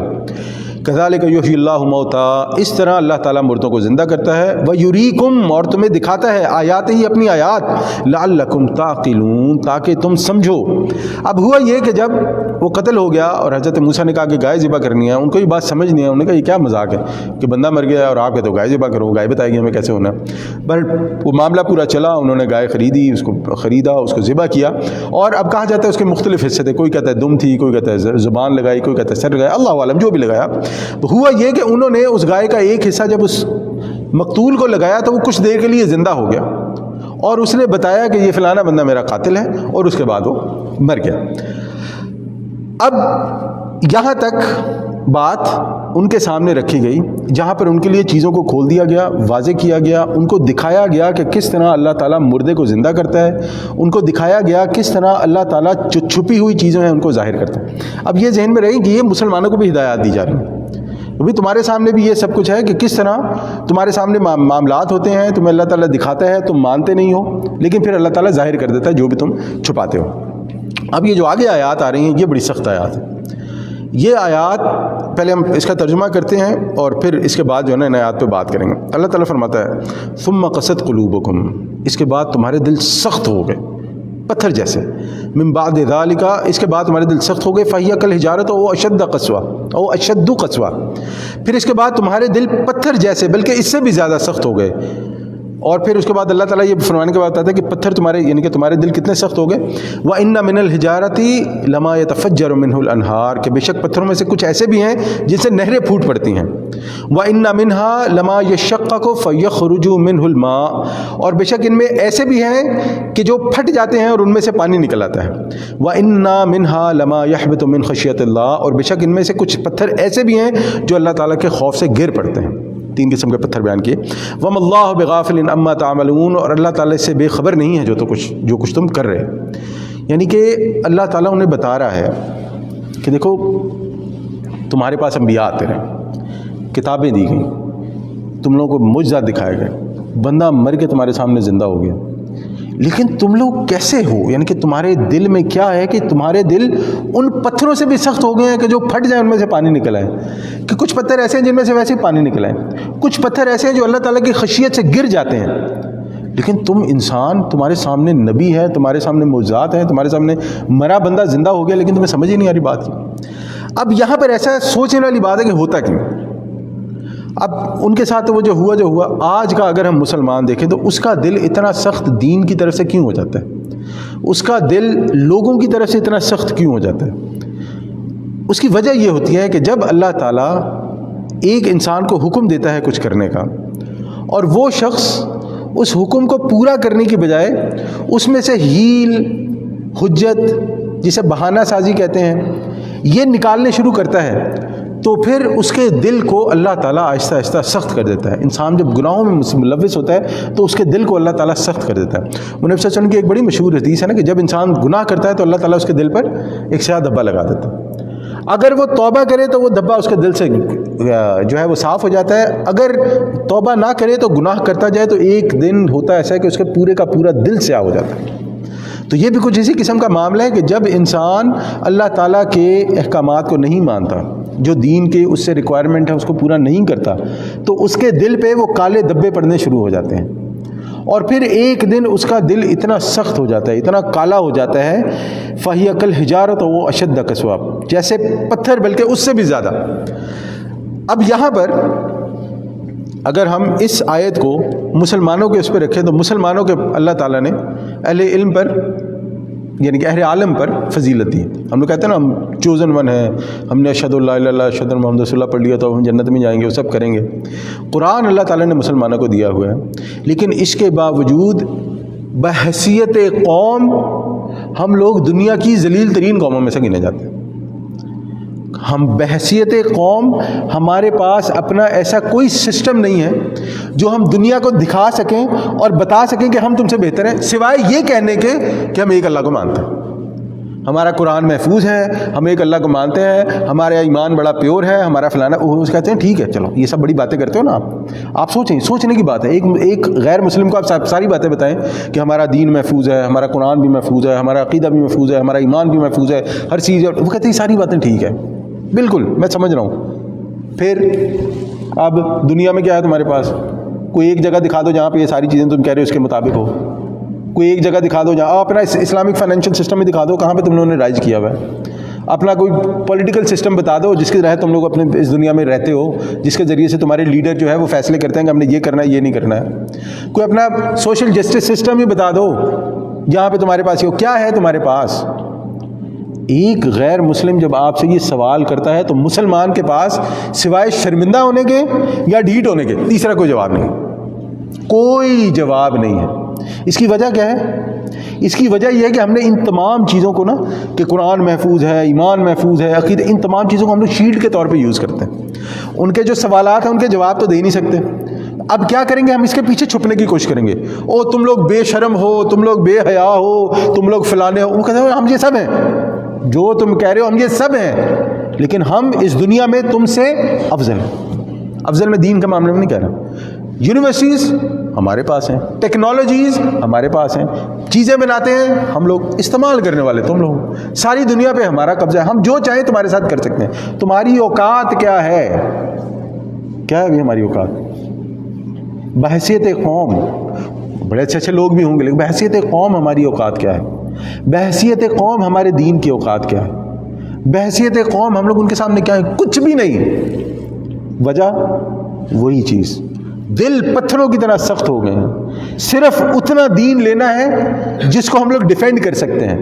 كَذَلِكَ يُحْيِي اللَّهُ مَوْتَى، اس طرح اللہ تعالیٰ مردوں کو زندہ کرتا ہے۔ وَيُرِيكُمْ، اور تمہیں دکھاتا ہے آیات ہی اپنی آیات، لَعَلَّكُمْ تَعْقِلُونَ، تاکہ تم سمجھو۔ اب ہوا یہ کہ جب وہ قتل ہو گیا اور حضرت موسیٰ نے کہا کہ گائے ذبح کرنی ہے، ان کو یہ بات سمجھ نہیں ہے، انہوں نے کہا یہ کیا مذاق ہے کہ بندہ مر گیا اور آپ کہتے ہو گائے ذبح کرو، گائے بتائے گی ہمیں کیسے ہونا ہے۔ پر وہ معاملہ پورا چلا، انہوں نے گائے خریدی، اس کو خریدا، اس کو ذبح کیا، اور اب کہا جاتا ہے اس کے مختلف حصے تھے، کوئی کہتا ہے دم تھی، کوئی کہتا ہے زبان لگائی، کوئی کہتا ہے سر لگایا، اللہ عالم جو بھی لگایا۔ ہوا یہ کہ انہوں نے اس گائے کا ایک حصہ جب اس مقتول کو لگایا تو وہ کچھ دیر کے لیے زندہ ہو گیا اور اس نے بتایا کہ یہ فلانا بندہ میرا قاتل ہے، اور اس کے بعد وہ مر گیا۔ اب یہاں تک بات ان کے سامنے رکھی گئی جہاں پر ان کے لیے چیزوں کو کھول دیا گیا، واضح کیا گیا، ان کو دکھایا گیا کہ کس طرح اللہ تعالیٰ مردے کو زندہ کرتا ہے، ان کو دکھایا گیا کس طرح اللہ تعالیٰ جو چھپی ہوئی چیزیں ہیں ان کو ظاہر کرتا ہے۔ اب یہ ذہن میں رہے کہ یہ مسلمانوں کو بھی ہدایات دی جا رہی ہیں، ابھی تمہارے سامنے بھی یہ سب کچھ ہے کہ کس طرح تمہارے سامنے معاملات ہوتے ہیں، تمہیں اللہ تعالیٰ دکھاتا ہے، تم مانتے نہیں ہو، لیکن پھر اللہ تعالیٰ ظاہر کر دیتا ہے جو بھی تم چھپاتے ہو۔ اب یہ جو آگے آیات آ رہی ہیں یہ بڑی سخت آیات ہیں۔ یہ آیات پہلے ہم اس کا ترجمہ کرتے ہیں اور پھر اس کے بعد جو ہے نا ان آیات پہ بات کریں گے۔ اللہ تعالیٰ فرماتا ہے ثم قست قلوبکم، اس کے بعد تمہارے دل سخت ہو گئے پتھر جیسے، من بعد ذالک، اس کے بعد تمہارے دل سخت ہو گئے، فہی کالحجارۃ او اشد قسوہ او اشد قسوہ، پھر اس کے بعد تمہارے دل پتھر جیسے بلکہ اس سے بھی زیادہ سخت ہو گئے۔ اور پھر اس کے بعد اللہ تعالیٰ یہ فرمانے کے بعد بتاتا ہے کہ پتھر تمہارے یعنی کہ تمہارے دل کتنے سخت ہو گئے۔ وَإِنَّ مِنَ الْحِجَارَةِ لَمَا يَتَفَجَّرُ مِنْهُ الْأَنْهَارُ، کہ بے شک پتھروں میں سے کچھ ایسے بھی ہیں جن سے نہریں پھوٹ پڑتی ہیں۔ وَإِنَّ مِنْهَا لَمَا يَشَّقَّقُ فَيَخْرُجُ مِنْهُ الْمَاءُ، اور بے شک ان میں ایسے بھی ہیں کہ جو پھٹ جاتے ہیں اور ان میں سے پانی نکل آتا ہے۔ وَإِنَّ مِنْهَا لَمَا يَحْبِطُ مِنْ خَشْيَةِ اللَّهِ، اور بے شک ان میں سے کچھ پتھر ایسے بھی ہیں جو اللہ تعالیٰ کے خوف سے گر پڑتے ہیں۔ 3 قسم کے پتھر بیان کیے۔ وَمَا اللَّهُ بِغَافِلٍ عَمَّا تَعْمَلُونَ، اور اللہ تعالیٰ سے بے خبر نہیں ہے جو کچھ تم کر رہے، یعنی کہ اللہ تعالیٰ انہیں بتا رہا ہے کہ دیکھو تمہارے پاس انبیاء آتے رہے، کتابیں دی گئیں، تم لوگوں کو معجزات دکھائے گئے، بندہ مر کے تمہارے سامنے زندہ ہو گیا، لیکن تم لوگ کیسے ہو، یعنی کہ تمہارے دل میں کیا ہے کہ تمہارے دل ان پتھروں سے بھی سخت ہو گئے ہیں کہ جو پھٹ جائیں ان میں سے پانی نکل آئے، کہ کچھ پتھر ایسے ہیں جن میں سے ویسے ہی پانی نکل آئے، کچھ پتھر ایسے ہیں جو اللہ تعالیٰ کی خشیت سے گر جاتے ہیں، لیکن تم انسان، تمہارے سامنے نبی ہے، تمہارے سامنے معجزات ہیں، تمہارے سامنے مرا بندہ زندہ ہو گیا، لیکن تمہیں سمجھ ہی نہیں آ رہی بات کی۔ اب یہاں پر ایسا سوچنے والی بات ہے کہ ہوتا کیوں؟ اب ان کے ساتھ وہ جو ہوا آج کا اگر ہم مسلمان دیکھیں تو اس کا دل اتنا سخت دین کی طرف سے کیوں ہو جاتا ہے؟ اس کا دل لوگوں کی طرف سے اتنا سخت کیوں ہو جاتا ہے؟ اس کی وجہ یہ ہوتی ہے کہ جب اللہ تعالیٰ ایک انسان کو حکم دیتا ہے کچھ کرنے کا اور وہ شخص اس حکم کو پورا کرنے کی بجائے اس میں سے ہیل، حجت، جسے بہانہ سازی کہتے ہیں، یہ نکالنے شروع کرتا ہے، تو پھر اس کے دل کو اللہ تعالیٰ آہستہ آہستہ سخت کر دیتا ہے۔ انسان جب گناہوں میں ملوث ہوتا ہے تو اس کے دل کو اللہ تعالیٰ سخت کر دیتا ہے۔ نبی صلی اللہ علیہ وسلم کی ایک بڑی مشہور حدیث ہے نا کہ جب انسان گناہ کرتا ہے تو اللہ تعالیٰ اس کے دل پر ایک سیاہ دھبا لگا دیتا ہے۔ اگر وہ توبہ کرے تو وہ دھبا اس کے دل سے جو ہے وہ صاف ہو جاتا ہے، اگر توبہ نہ کرے تو گناہ کرتا جائے تو ایک دن ہوتا ایسا ہے کہ اس کے پورے کا پورا دل سیاہ ہو جاتا ہے۔ تو یہ بھی کچھ اسی قسم کا معاملہ ہے کہ جب انسان اللہ تعالیٰ کے احکامات کو نہیں مانتا، جو دین کے اس سے ریکوائرمنٹ ہے اس کو پورا نہیں کرتا، تو اس کے دل پہ وہ کالے دھبے پڑنے شروع ہو جاتے ہیں، اور پھر ایک دن اس کا دل اتنا سخت ہو جاتا ہے، اتنا کالا ہو جاتا ہے، فَهِيَ كَالْحِجَارَةِ وہ اشد قسوہ، جیسے پتھر بلکہ اس سے بھی زیادہ۔ اب یہاں پر اگر ہم اس آیت کو مسلمانوں کے اس پہ رکھیں تو مسلمانوں کے اللہ تعالیٰ نے اہل علم پر یعنی کہ اہل عالم پر فضیلت دی۔ ہم لوگ کہتے ہیں نا ہم چوزن ون ہیں، ہم نے اشہد اللہ الہ الا اللہ اشہد ان محمد رسول اللہ پڑھ لیا تو ہم جنت میں جائیں گے، وہ سب کریں گے۔ قرآن اللہ تعالیٰ نے مسلمانوں کو دیا ہوا ہے، لیکن اس کے باوجود بحیثیت قوم ہم لوگ دنیا کی ذلیل ترین قوموں میں سے گنے جاتے ہیں۔ ہم بحیثیت قوم، ہمارے پاس اپنا ایسا کوئی سسٹم نہیں ہے جو ہم دنیا کو دکھا سکیں اور بتا سکیں کہ ہم تم سے بہتر ہیں، سوائے یہ کہنے کے کہ ہم ایک اللہ کو مانتے ہیں، ہمارا قرآن محفوظ ہے، ہم ایک اللہ کو مانتے ہیں، ہمارا ایمان بڑا پیور ہے، ہمارا فلانا۔ وہ کہتے ہیں ٹھیک ہے چلو یہ سب بڑی باتیں کرتے ہو نا آپ سوچیں، سوچنے کی بات ہے۔ ایک غیر مسلم کو آپ ساری باتیں بتائیں کہ ہمارا دین محفوظ ہے، ہمارا قرآن بھی محفوظ ہے، ہمارا عقیدہ بھی محفوظ ہے، ہمارا ایمان بھی محفوظ ہے، ہر چیز ہے، وہ کہتے ہیں یہ ساری باتیں ٹھیک ہے، بالکل میں سمجھ رہا ہوں۔ پھر اب دنیا میں کیا ہے تمہارے پاس؟ کوئی ایک جگہ دکھا دو جہاں پہ یہ ساری چیزیں تم کہہ رہے ہو اس کے مطابق ہو، کوئی ایک جگہ دکھا دو جہاں اپنا اسلامک فائنینشیل سسٹم میں دکھا دو کہاں پہ تم لوگوں نے رائج کیا ہوا ہے، اپنا کوئی پولیٹیکل سسٹم بتا دو جس کے تحت تم لوگ اپنے اس دنیا میں رہتے ہو، جس کے ذریعے سے تمہارے لیڈر جو ہے وہ فیصلے کرتے ہیں کہ ہم نے یہ کرنا ہے یہ نہیں کرنا ہے۔ کوئی اپنا سوشل جسٹس سسٹم ہی بتا دو جہاں پہ تمہارے پاس یہ کیا ہے تمہارے پاس۔ ایک غیر مسلم جب آپ سے یہ سوال کرتا ہے تو مسلمان کے پاس سوائے شرمندہ ہونے کے یا ڈھیٹ ہونے کے تیسرا کوئی جواب نہیں، کوئی جواب نہیں ہے۔ اس کی وجہ کیا ہے؟ اس کی وجہ یہ ہے کہ ہم نے ان تمام چیزوں کو نا کہ قرآن محفوظ ہے، ایمان محفوظ ہے، عقیدہ، ان تمام چیزوں کو ہم لوگ شیلڈ کے طور پہ یوز کرتے ہیں۔ ان کے جو سوالات ہیں ان کے جواب تو دے نہیں سکتے، اب کیا کریں گے؟ ہم اس کے پیچھے چھپنے کی کوشش کریں گے، او تم لوگ بے شرم ہو، تم لوگ بے حیا ہو، تم لوگ فلانے ہو۔ وہ کہتے ہیں ہم یہ سب ہیں، جو تم کہہ رہے ہو ہم یہ سب ہیں، لیکن ہم اس دنیا میں تم سے افضل ہیں۔ افضل میں دین کے معاملے میں نہیں کہہ رہا۔ یونیورسٹیز ہمارے پاس ہیں، ٹیکنالوجیز ہمارے پاس ہیں، چیزیں بناتے ہیں ہم لوگ، استعمال کرنے والے تم لوگ، ساری دنیا پہ ہمارا قبضہ ہے، ہم جو چاہیں تمہارے ساتھ کر سکتے ہیں۔ تمہاری اوقات کیا ہے؟ کیا ہے ہماری اوقات؟ بحیثیت قوم بڑے اچھے اچھے لوگ بھی ہوں گے، لیکن بحیثیت قوم ہماری اوقات کیا ہے؟ بحیثیت قوم ہمارے دین کی اوقات کیا ہے؟ بحیثیت قوم ہم لوگ ان کے سامنے کیا ہے؟ کچھ بھی نہیں۔ وجہ وہی چیز، دل پتھروں کی طرح سخت ہو گئے ہیں۔ صرف اتنا دین لینا ہے جس کو ہم لوگ ڈیفینڈ کر سکتے ہیں،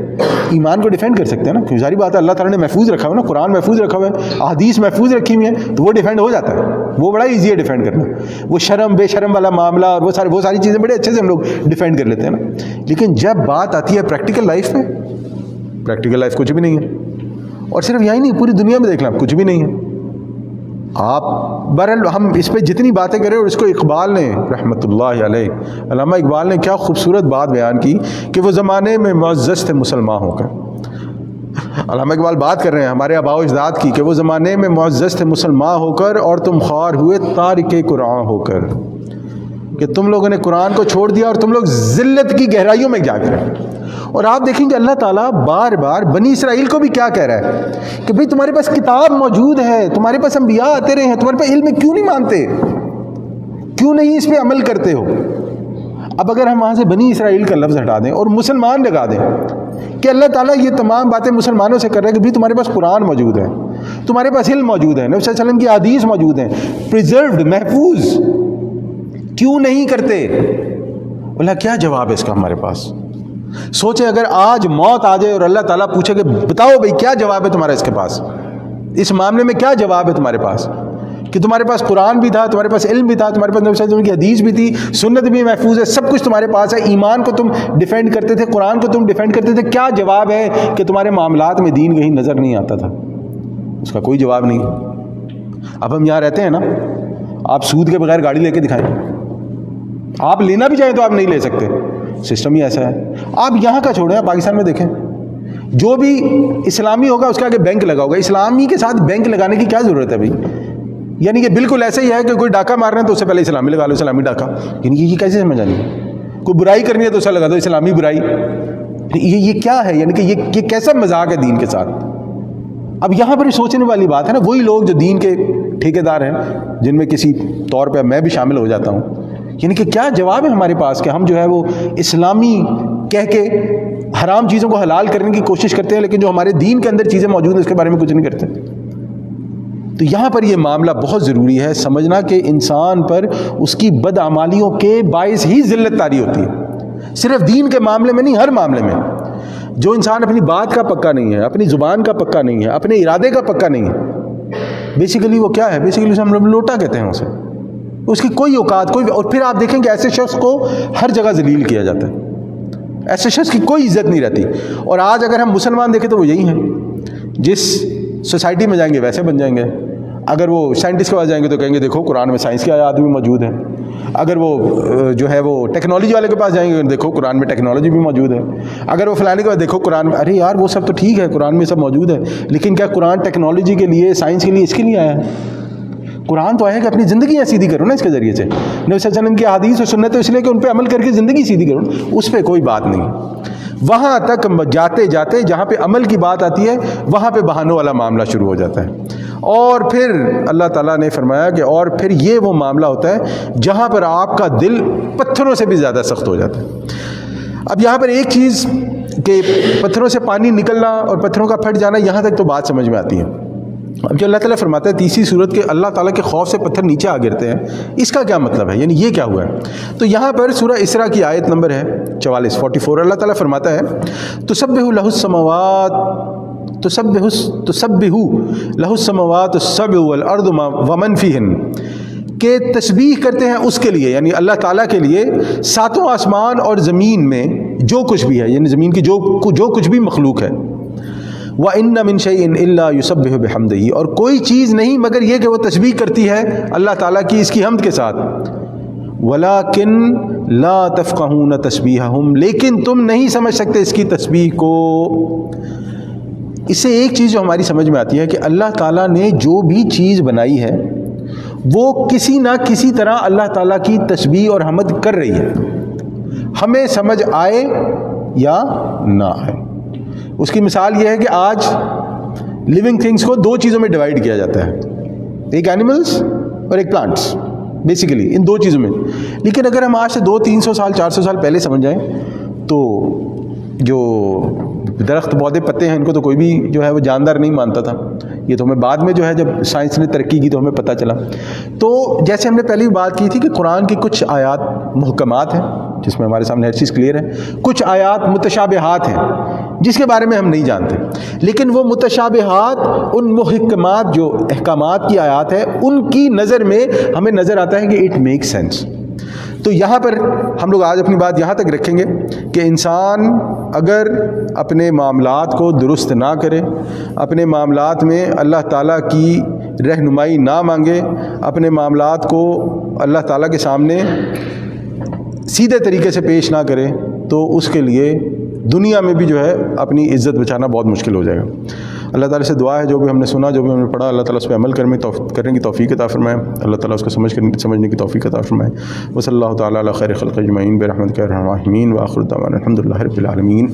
ایمان کو ڈیفینڈ کر سکتے ہیں نا، کیونکہ ظاہری بات ہے اللہ تعالیٰ نے محفوظ رکھا ہوا ہے نا، قرآن محفوظ رکھا ہوا ہے، احادیث محفوظ رکھی ہوئی ہیں، تو وہ ڈیفینڈ ہو جاتا ہے، وہ بڑا ایزی ہے ڈیفینڈ کرنا۔ وہ شرم بے شرم والا معاملہ اور وہ ساری چیزیں بڑے اچھے سے ہم لوگ ڈیفینڈ کر لیتے ہیں نا، لیکن جب بات آتی ہے پریکٹیکل لائف میں، پریکٹیکل لائف کچھ بھی نہیں ہے۔ اور صرف یہی نہیں، پوری دنیا میں دیکھ لیں کچھ بھی نہیں ہے۔ آپ بہرحال ہم اس پہ جتنی باتیں کریں، اور اس کو اقبال نے رحمۃ اللہ علیہ، علامہ اقبال نے کیا خوبصورت بات بیان کی کہ وہ زمانے میں معزز تھے مسلمان ہو کر۔ علامہ اقبال بات کر رہے ہیں ہمارے آباء و اجداد کی کہ وہ زمانے میں معزز تھے مسلمان ہو کر، اور تم خوار ہوئے تارک قرآن ہو کر، کہ تم لوگوں نے قرآن کو چھوڑ دیا اور تم لوگ ذلت کی گہرائیوں میں جا کر۔ اور آپ دیکھیں کہ اللہ تعالیٰ بار بار بنی اسرائیل کو بھی کیا کہہ رہا ہے کہ بھئی تمہارے پاس کتاب موجود ہے، تمہارے پاس انبیاء آتے رہے ہیں، تمہارے پاس علم ہے، کیوں نہیں مانتے؟ کیوں نہیں اس پہ عمل کرتے ہو؟ اب اگر ہم وہاں سے بنی اسرائیل کا لفظ ہٹا دیں اور مسلمان لگا دیں کہ اللہ تعالیٰ یہ تمام باتیں مسلمانوں سے کر رہے ہیں کہ بھئی تمہارے پاس قرآن موجود ہے، تمہارے پاس علم موجود ہے، نبی صلی اللہ علیہ وسلم کی احادیث موجود ہیں، پریزروڈ، محفوظ، کیوں نہیں کرتے؟ بولا کیا جواب ہے اس کا ہمارے پاس؟ سوچیں اگر آج موت آ جائے اور اللہ تعالیٰ پوچھے کہ بتاؤ بھائی کیا جواب ہے تمہارا اس کے پاس، اس معاملے میں کیا جواب ہے تمہارے پاس؟ کہ تمہارے پاس قرآن بھی تھا، تمہارے پاس علم بھی تھا، تمہارے پاس نبی صلی اللہ علیہ وسلم کی حدیث بھی تھی، سنت بھی محفوظ ہے، سب کچھ تمہارے پاس ہے، ایمان کو تم ڈیفینڈ کرتے تھے، قرآن کو تم ڈیفینڈ کرتے تھے، کیا جواب ہے کہ تمہارے معاملات میں دین کہیں نظر نہیں آتا تھا؟ اس کا کوئی جواب نہیں۔ اب ہم یہاں رہتے ہیں نا، آپ سود کے بغیر گاڑی لے کے دکھائیں، آپ لینا بھی چاہیں تو آپ نہیں لے سکتے، سسٹم ہی ایسا ہے۔ آپ یہاں کا چھوڑیں، آپ پاکستان میں دیکھیں، جو بھی اسلامی ہوگا اس کے آگے بینک لگا ہوگا۔ اسلامی کے ساتھ بینک لگانے کی کیا ضرورت ہے بھائی؟ یعنی کہ بالکل ایسے ہی ہے کہ کوئی ڈاکہ مار رہے ہیں تو اس سے پہلے اسلامی لگا لو، اسلامی ڈاکہ، یعنی یہ کیسے سمجھ آنی ہے؟ کوئی برائی کرنی ہے تو اسے لگا دو اسلامی برائی، یہ کیا ہے؟ یعنی کہ یہ کیسا مذاق ہے دین کے ساتھ؟ اب یہاں پر سوچنے والی بات ہے نا، وہی لوگ جو دین کے ٹھیکیدار ہیں، جن میں کسی طور پہ میں بھی شامل ہو جاتا ہوں، یعنی کہ کیا جواب ہے ہمارے پاس کہ ہم جو ہے وہ اسلامی کہہ کے حرام چیزوں کو حلال کرنے کی کوشش کرتے ہیں، لیکن جو ہمارے دین کے اندر چیزیں موجود ہیں اس کے بارے میں کچھ نہیں کرتے۔ تو یہاں پر یہ معاملہ بہت ضروری ہے سمجھنا کہ انسان پر اس کی بدعمالیوں کے باعث ہی ذلت طاری ہوتی ہے، صرف دین کے معاملے میں نہیں، ہر معاملے میں۔ جو انسان اپنی بات کا پکا نہیں ہے، اپنی زبان کا پکا نہیں ہے، اپنے ارادے کا پکا نہیں ہے، بیسیکلی وہ کیا ہے؟ بیسیکلی اسے ہم لوٹا کہتے ہیں اسے، اس کی کوئی اوقات کوئی، اور پھر آپ دیکھیں کہ ایسے شخص کو ہر جگہ ذلیل کیا جاتا ہے، ایسے شخص کی کوئی عزت نہیں رہتی۔ اور آج اگر ہم مسلمان دیکھیں تو وہ یہی ہیں، جس سوسائٹی میں جائیں گے ویسے بن جائیں گے۔ اگر وہ سائنٹسٹ کے پاس جائیں گے تو کہیں گے دیکھو قرآن میں سائنس کے آیات بھی موجود ہیں، اگر وہ جو ہے وہ ٹیکنالوجی والے کے پاس جائیں گے دیکھو قرآن میں ٹیکنالوجی بھی موجود ہے، اگر وہ فلانے کے پاس دیکھو قرآن میں، ارے یار وہ سب تو ٹھیک ہے، قرآن میں سب موجود ہے، لیکن کیا قرآن ٹیکنالوجی کے لیے، سائنس کے لیے، اس کے لیے آیا ہے؟ قرآن تو آیا کہ اپنی زندگیاں سیدھی کرو نا اس کے ذریعے سے، نبی صلی اللہ علیہ وسلم کی احادیث اور سنت، اس لیے کہ ان پہ عمل کر کے زندگی سیدھی کرو، اس پہ کوئی بات نہیں۔ وہاں تک جاتے جاتے جہاں پہ عمل کی بات آتی ہے وہاں پہ بہانوں والا معاملہ شروع ہو جاتا ہے، اور پھر اللہ تعالیٰ نے فرمایا کہ اور پھر یہ وہ معاملہ ہوتا ہے جہاں پر آپ کا دل پتھروں سے بھی زیادہ سخت ہو جاتا ہے۔ اب یہاں پر ایک چیز کہ پتھروں سے پانی نکلنا اور پتھروں کا پھٹ جانا، یہاں تک تو بات سمجھ میں آتی ہے۔ اب جو اللہ تعالیٰ فرماتا ہے تیسری صورت کہ اللہ تعالیٰ کے خوف سے پتھر نیچے آ گرتے ہیں، اس کا کیا مطلب ہے؟ یعنی یہ کیا ہوا ہے؟ تو یہاں پر سورہ اسراء کی آیت نمبر ہے 44 اللہ تعالیٰ فرماتا ہے تسبح لہ السماوات لہ السماوات السبع والارض ومن فیہن، کہ تسبیح کرتے ہیں اس کے لیے، یعنی اللہ تعالیٰ کے لیے، ساتوں آسمان اور زمین میں جو کچھ بھی ہے، یعنی زمین کی جو کچھ بھی مخلوق ہے، وَإِنَّ مِن شَيْءٍ إِلَّا يُسَبِّحُ بِحَمْدِهِ، اور کوئی چیز نہیں مگر یہ کہ وہ تسبیح کرتی ہے اللہ تعالیٰ کی اس کی حمد کے ساتھ، وَلَكِن لَا تَفْقَهُونَ تَسْبِيحَهُمْ، لیکن تم نہیں سمجھ سکتے اس کی تسبیح کو۔ اس سے ایک چیز جو ہماری سمجھ میں آتی ہے کہ اللہ تعالیٰ نے جو بھی چیز بنائی ہے وہ کسی نہ کسی طرح اللہ تعالیٰ کی تسبیح اور حمد کر رہی ہے، ہمیں سمجھ آئے یا نہ آئے۔ اس کی مثال یہ ہے کہ آج لیونگ تھنگس کو دو چیزوں میں ڈیوائیڈ کیا جاتا ہے، ایک اینیملز اور ایک پلانٹس، بیسیکلی ان دو چیزوں میں۔ لیکن اگر ہم آج سے 200-300 سال 400 سال پہلے سمجھ جائیں تو جو درخت پودے پتے ہیں ان کو تو کوئی بھی جو ہے وہ جاندار نہیں مانتا تھا، یہ تو ہمیں بعد میں جو ہے جب سائنس نے ترقی کی تو ہمیں پتہ چلا۔ تو جیسے ہم نے پہلے بھی بات کی تھی کہ قرآن کی کچھ آیات محکمات ہیں جس میں ہمارے سامنے ہر چیز کلیئر ہے، کچھ آیات متشابہات ہیں جس کے بارے میں ہم نہیں جانتے، لیکن وہ متشابہات، ان محکمات جو احکامات کی آیات ہے ان کی نظر میں ہمیں نظر آتا ہے کہ اٹ میک سینس۔ تو یہاں پر ہم لوگ آج اپنی بات یہاں تک رکھیں گے کہ انسان اگر اپنے معاملات کو درست نہ کرے، اپنے معاملات میں اللہ تعالیٰ کی رہنمائی نہ مانگے، اپنے معاملات کو اللہ تعالیٰ کے سامنے سیدھے طریقے سے پیش نہ کرے، تو اس کے لیے دنیا میں بھی جو ہے اپنی عزت بچانا بہت مشکل ہو جائے گا۔ اللہ تعالیٰ سے دعا ہے جو بھی ہم نے سنا، جو بھی ہم نے پڑھا، اللہ تعالیٰ اس پہ عمل کرنے کی توفیق عطا فرمائے، اللہ تعالیٰ اس کو سمجھنے کی توفیق عطا فرمائے۔ وصلی اللہ تعالیٰ علی خیر خلق اجمعین برحمتک یا ارحم الراحمین، وآخر دعوانا الحمد للہ رب العالمین۔